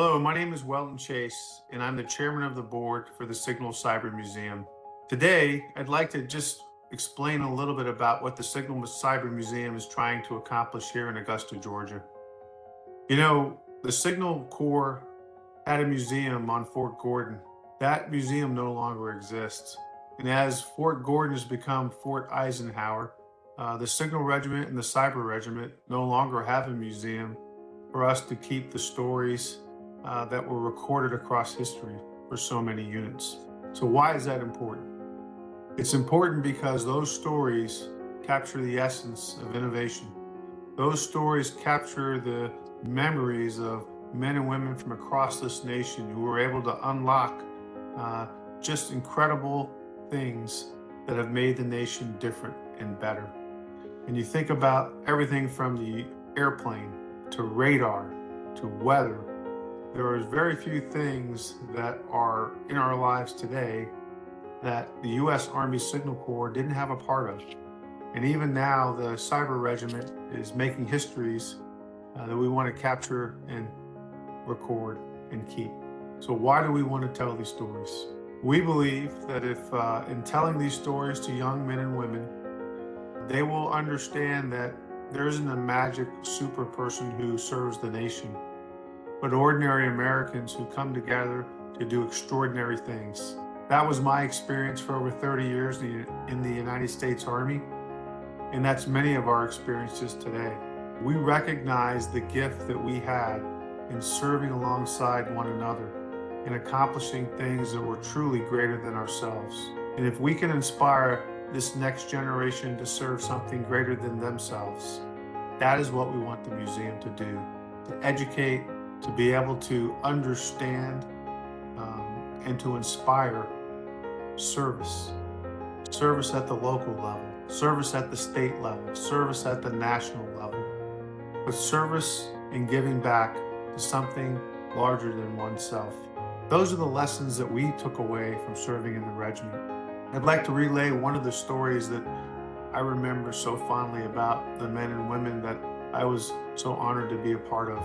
Hello, my name is Welton Chase, and I'm the chairman of the board for the Signal Cyber Museum. Today, I'd like to just explain a little bit about what the Signal Cyber Museum is trying to accomplish here in Augusta, Georgia. You know, the Signal Corps had a museum on Fort Gordon. That museum no longer exists. And as Fort Gordon has become Fort Eisenhower, the Signal Regiment and the Cyber Regiment no longer have a museum for us to keep the stories that were recorded across history for so many units. So why is that important? It's important because those stories capture the essence of innovation. Those stories capture the memories of men and women from across this nation who were able to unlock just incredible things that have made the nation different and better. And you think about everything from the airplane to radar to weather. There are very few things that are in our lives today that the U.S. Army Signal Corps didn't have a part of. And even now, the Cyber Regiment is making histories that we want to capture and record and keep. So why do we want to tell these stories? We believe that if in telling these stories to young men and women, they will understand that there isn't a magic super person who serves the nation, but ordinary Americans who come together to do extraordinary things. That was my experience for over 30 years in the United States Army, and that's many of our experiences today. We recognize the gift that we had in serving alongside one another and accomplishing things that were truly greater than ourselves. And if we can inspire this next generation to serve something greater than themselves, that is what we want the museum to do, to educate, to be able to understand and to inspire service. Service at the local level, service at the state level, service at the national level, but service and giving back to something larger than oneself. Those are the lessons that we took away from serving in the regiment. I'd like to relay one of the stories that I remember so fondly about the men and women that I was so honored to be a part of.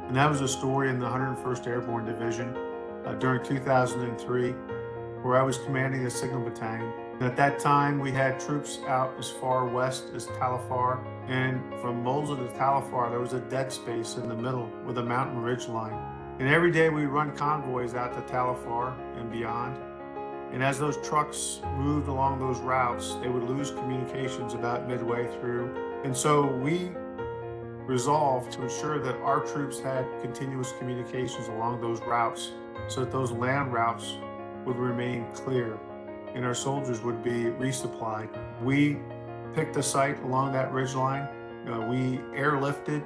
And that was a story in the 101st Airborne Division during 2003, where I was commanding a signal battalion. And at that time, we had troops out as far west as Talifar, and from Mosul to Talifar, there was a dead space in the middle with a mountain ridge line. And every day we run convoys out to Talifar and beyond. And as those trucks moved along those routes, they would lose communications about midway through. And so we resolved to ensure that our troops had continuous communications along those routes so that those land routes would remain clear and our soldiers would be resupplied. We picked a site along that ridgeline. We airlifted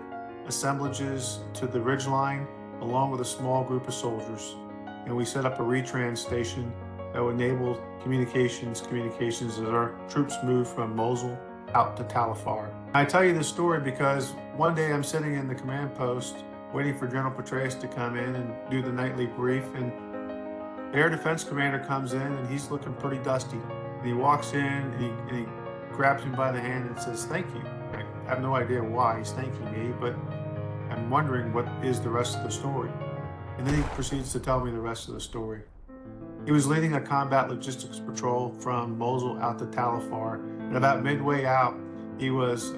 assemblages to the ridgeline along with a small group of soldiers. And we set up a retrans station that would enable communications as our troops moved from Mosul out to Talifar. I tell you this story because one day I'm sitting in the command post waiting for General Petraeus to come in and do the nightly brief, and the Air Defense Commander comes in and he's looking pretty dusty. And he walks in and he grabs me by the hand and says, "Thank you." I have no idea why he's thanking me, but I'm wondering what is the rest of the story. And then he proceeds to tell me the rest of the story. He was leading a combat logistics patrol from Mosul out to Talifar, and about midway out, he was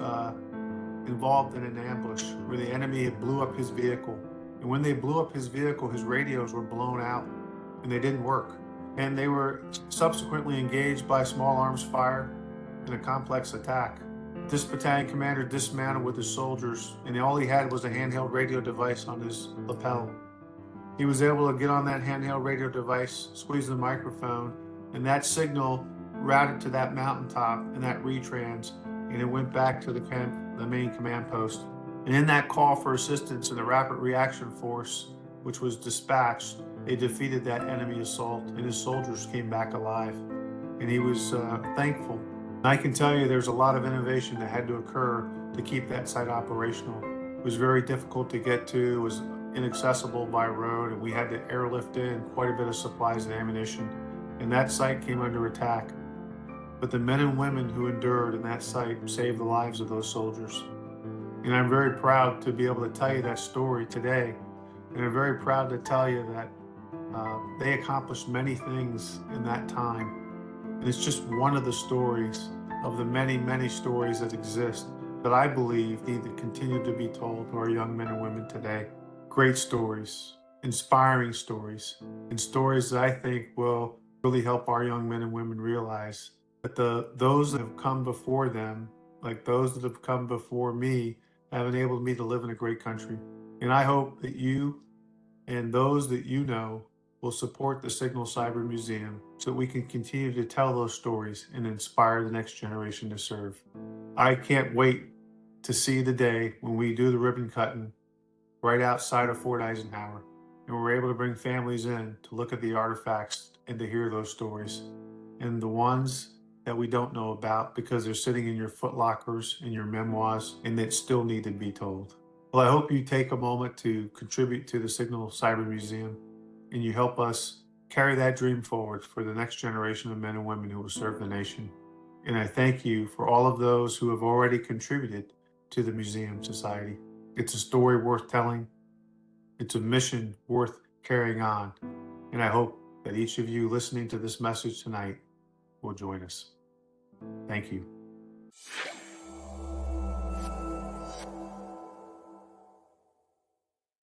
involved in an ambush where the enemy had blew up his vehicle. And when they blew up his vehicle, his radios were blown out and they didn't work. And they were subsequently engaged by small arms fire in a complex attack. This battalion commander dismounted with his soldiers, and all he had was a handheld radio device on his lapel. He was able to get on that handheld radio device, squeeze the microphone, and that signal routed to that mountaintop and that retrans, and it went back to the main command post. And in that call for assistance in the Rapid Reaction Force, which was dispatched, they defeated that enemy assault, and his soldiers came back alive. And he was thankful. And I can tell you there's a lot of innovation that had to occur to keep that site operational. It was very difficult to get to. It was inaccessible by road, and we had to airlift in quite a bit of supplies and ammunition, and that site came under attack. But the men and women who endured in that site saved the lives of those soldiers. And I'm very proud to be able to tell you that story today And I'm very proud to tell you that they accomplished many things in that time. And it's just one of the stories of the many, many stories that exist that I believe need to continue to be told to our young men and women today. Great stories, inspiring stories, and stories that I think will really help our young men and women realize that those that have come before them, like those that have come before me, have enabled me to live in a great country. And I hope that you and those that you know will support the Signal Cyber Museum so that we can continue to tell those stories and inspire the next generation to serve. I can't wait to see the day when we do the ribbon cutting right outside of Fort Eisenhower and we're able to bring families in to look at the artifacts and to hear those stories. And the ones that we don't know about because they're sitting in your foot lockers, in your memoirs, and that still need to be told. Well, I hope you take a moment to contribute to the Signal Cyber Museum and you help us carry that dream forward for the next generation of men and women who will serve the nation. And I thank you for all of those who have already contributed to the Museum Society. It's a story worth telling. It's a mission worth carrying on. And I hope that each of you listening to this message tonight will join us. Thank you.